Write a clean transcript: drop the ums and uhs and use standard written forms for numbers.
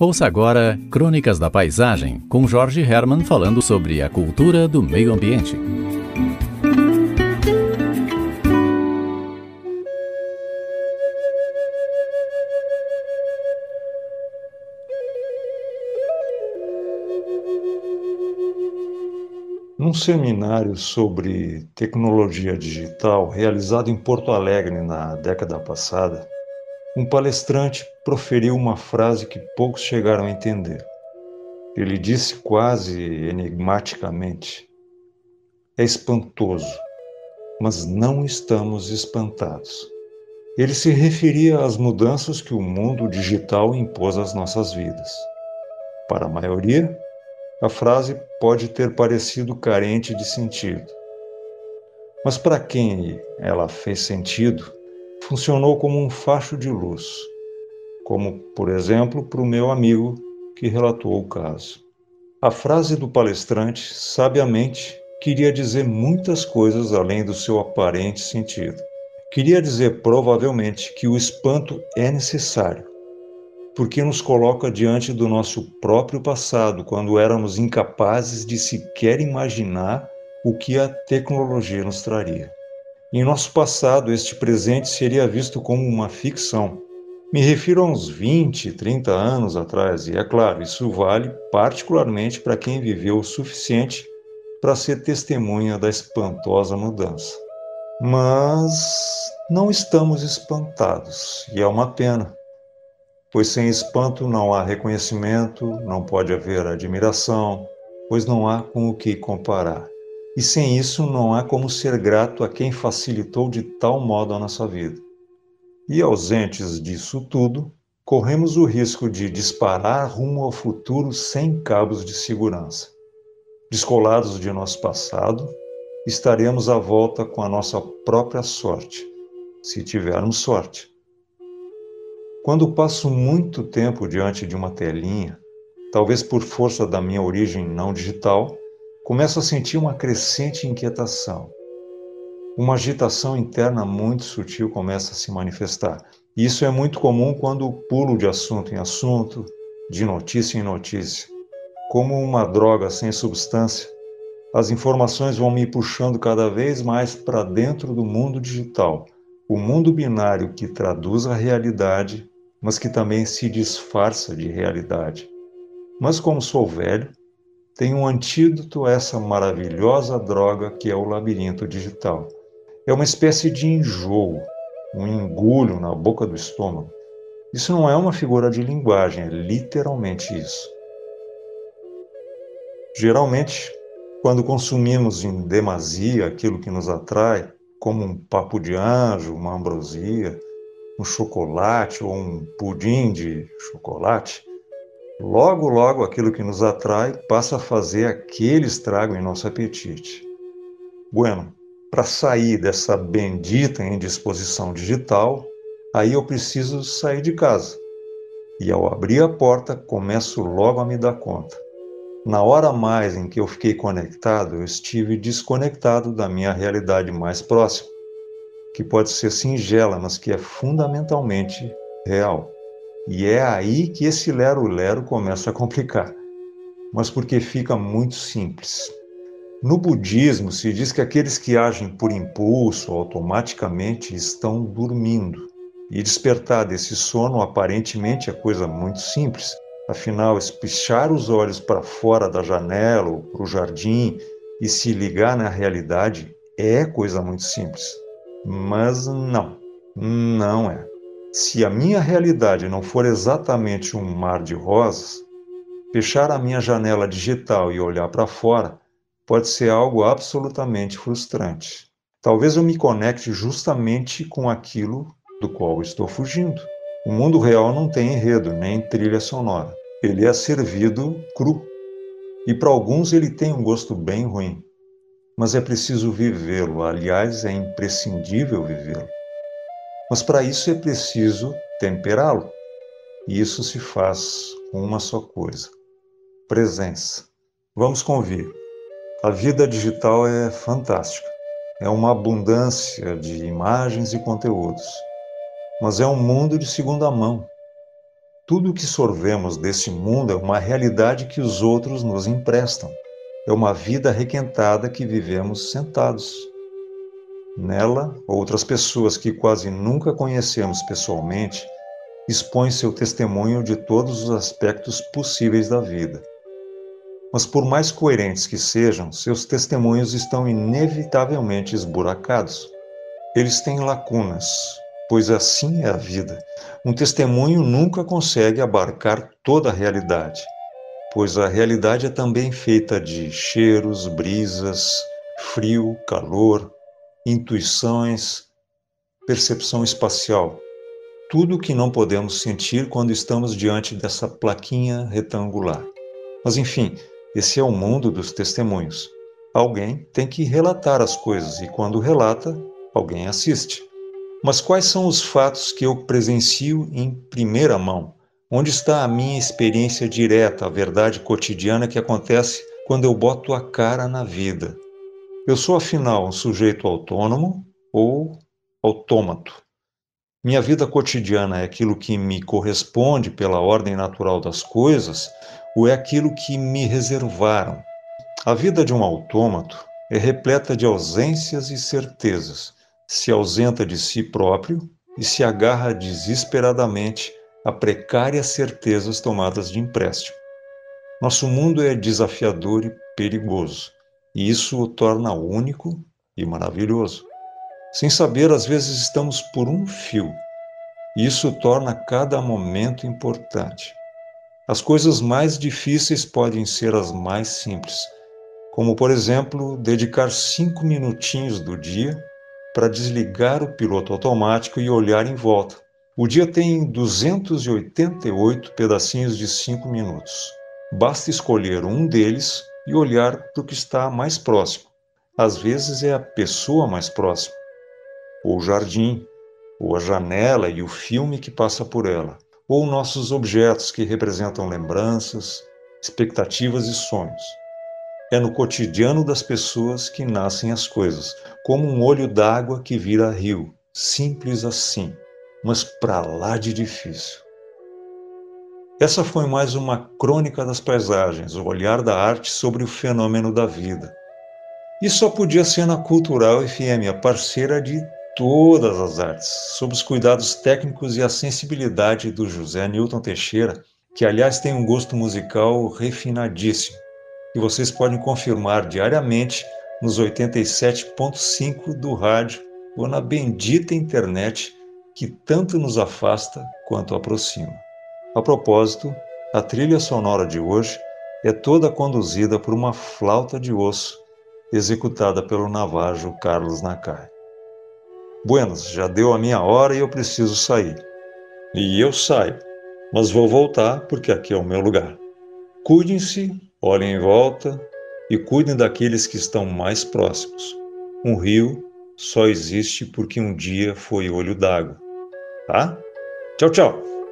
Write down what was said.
Ouça agora Crônicas da Paisagem, com Jorge Herman falando sobre a cultura do meio ambiente. Num seminário sobre tecnologia digital realizado em Porto Alegre na década passada, um palestrante proferiu uma frase que poucos chegaram a entender. Ele disse quase enigmaticamente: "É espantoso, mas não estamos espantados." Ele se referia às mudanças que o mundo digital impôs às nossas vidas. Para a maioria, a frase pode ter parecido carente de sentido. Mas para quem ela fez sentido, funcionou como um facho de luz, como, por exemplo, para o meu amigo que relatou o caso. A frase do palestrante, sabiamente, queria dizer muitas coisas além do seu aparente sentido. Queria dizer, provavelmente, que o espanto é necessário, porque nos coloca diante do nosso próprio passado, quando éramos incapazes de sequer imaginar o que a tecnologia nos traria. Em nosso passado, este presente seria visto como uma ficção. Me refiro a uns 20, 30 anos atrás, e é claro, isso vale particularmente para quem viveu o suficiente para ser testemunha da espantosa mudança. Mas não estamos espantados, e é uma pena, pois sem espanto não há reconhecimento, não pode haver admiração, pois não há com o que comparar. E sem isso não há como ser grato a quem facilitou de tal modo a nossa vida. E ausentes disso tudo, corremos o risco de disparar rumo ao futuro sem cabos de segurança. Descolados de nosso passado, estaremos à volta com a nossa própria sorte, se tivermos sorte. Quando passo muito tempo diante de uma telinha, talvez por força da minha origem não digital, começo a sentir uma crescente inquietação. Uma agitação interna muito sutil começa a se manifestar. E isso é muito comum quando pulo de assunto em assunto, de notícia em notícia. Como uma droga sem substância, as informações vão me puxando cada vez mais para dentro do mundo digital, o mundo binário que traduz a realidade, mas que também se disfarça de realidade. Mas como sou velho, tenho um antídoto a essa maravilhosa droga que é o labirinto digital. É uma espécie de enjoo, um engulho na boca do estômago. Isso não é uma figura de linguagem, é literalmente isso. Geralmente, quando consumimos em demasia aquilo que nos atrai, como um papo de anjo, uma ambrosia, um chocolate ou um pudim de chocolate, logo aquilo que nos atrai passa a fazer aquele estrago em nosso apetite. Bueno, para sair dessa bendita indisposição digital, aí eu preciso sair de casa. E ao abrir a porta, começo logo a me dar conta. Na hora a mais em que eu fiquei conectado, eu estive desconectado da minha realidade mais próxima, que pode ser singela, mas que é fundamentalmente real. E é aí que esse lero-lero começa a complicar, mas porque fica muito simples. No budismo, se diz que aqueles que agem por impulso automaticamente estão dormindo. E despertar desse sono aparentemente é coisa muito simples. Afinal, espichar os olhos para fora da janela ou para o jardim e se ligar na realidade é coisa muito simples. Mas não é. Se a minha realidade não for exatamente um mar de rosas, fechar a minha janela digital e olhar para fora pode ser algo absolutamente frustrante. Talvez eu me conecte justamente com aquilo do qual estou fugindo. O mundo real não tem enredo, nem trilha sonora. Ele é servido cru. E para alguns ele tem um gosto bem ruim. Mas é preciso vivê-lo, aliás, é imprescindível vivê-lo. Mas para isso é preciso temperá-lo. E isso se faz com uma só coisa: presença. Vamos convir. A vida digital é fantástica. É uma abundância de imagens e conteúdos. Mas é um mundo de segunda mão. Tudo o que sorvemos desse mundo é uma realidade que os outros nos emprestam. É uma vida requentada que vivemos sentados. Nela, outras pessoas que quase nunca conhecemos pessoalmente expõem seu testemunho de todos os aspectos possíveis da vida. Mas por mais coerentes que sejam, seus testemunhos estão inevitavelmente esburacados. Eles têm lacunas, pois assim é a vida. Um testemunho nunca consegue abarcar toda a realidade, pois a realidade é também feita de cheiros, brisas, frio, calor, intuições, percepção espacial. Tudo o que não podemos sentir quando estamos diante dessa plaquinha retangular. Mas enfim, esse é o mundo dos testemunhos. Alguém tem que relatar as coisas e quando relata, alguém assiste. Mas quais são os fatos que eu presencio em primeira mão? Onde está a minha experiência direta, a verdade cotidiana que acontece quando eu boto a cara na vida? Eu sou, afinal, um sujeito autônomo ou autômato? Minha vida cotidiana é aquilo que me corresponde pela ordem natural das coisas ou é aquilo que me reservaram? A vida de um autômato é repleta de ausências e certezas. Se ausenta de si próprio e se agarra desesperadamente a precárias certezas tomadas de empréstimo. Nosso mundo é desafiador e perigoso, e isso o torna único e maravilhoso. Sem saber, às vezes estamos por um fio, e isso torna cada momento importante. As coisas mais difíceis podem ser as mais simples, como, por exemplo, dedicar 5 minutinhos do dia para desligar o piloto automático e olhar em volta. O dia tem 288 pedacinhos de 5 minutos. Basta escolher um deles e olhar para o que está mais próximo. Às vezes é a pessoa mais próxima, ou o jardim, ou a janela e o filme que passa por ela, ou nossos objetos que representam lembranças, expectativas e sonhos. É no cotidiano das pessoas que nascem as coisas, como um olho d'água que vira rio, simples assim, mas para lá de difícil. Essa foi mais uma crônica das paisagens, o olhar da arte sobre o fenômeno da vida. E só podia ser na Cultural FM, a parceira de todas as artes, sob os cuidados técnicos e a sensibilidade do José Newton Teixeira, que aliás tem um gosto musical refinadíssimo, que vocês podem confirmar diariamente nos 87.5 do rádio ou na bendita internet que tanto nos afasta quanto aproxima. A propósito, a trilha sonora de hoje é toda conduzida por uma flauta de osso executada pelo navajo Carlos Nakai. Buenas, já deu a minha hora e eu preciso sair. E eu saio, mas vou voltar porque aqui é o meu lugar. Cuidem-se, olhem em volta e cuidem daqueles que estão mais próximos. Um rio só existe porque um dia foi olho d'água, tá? Tchau, tchau!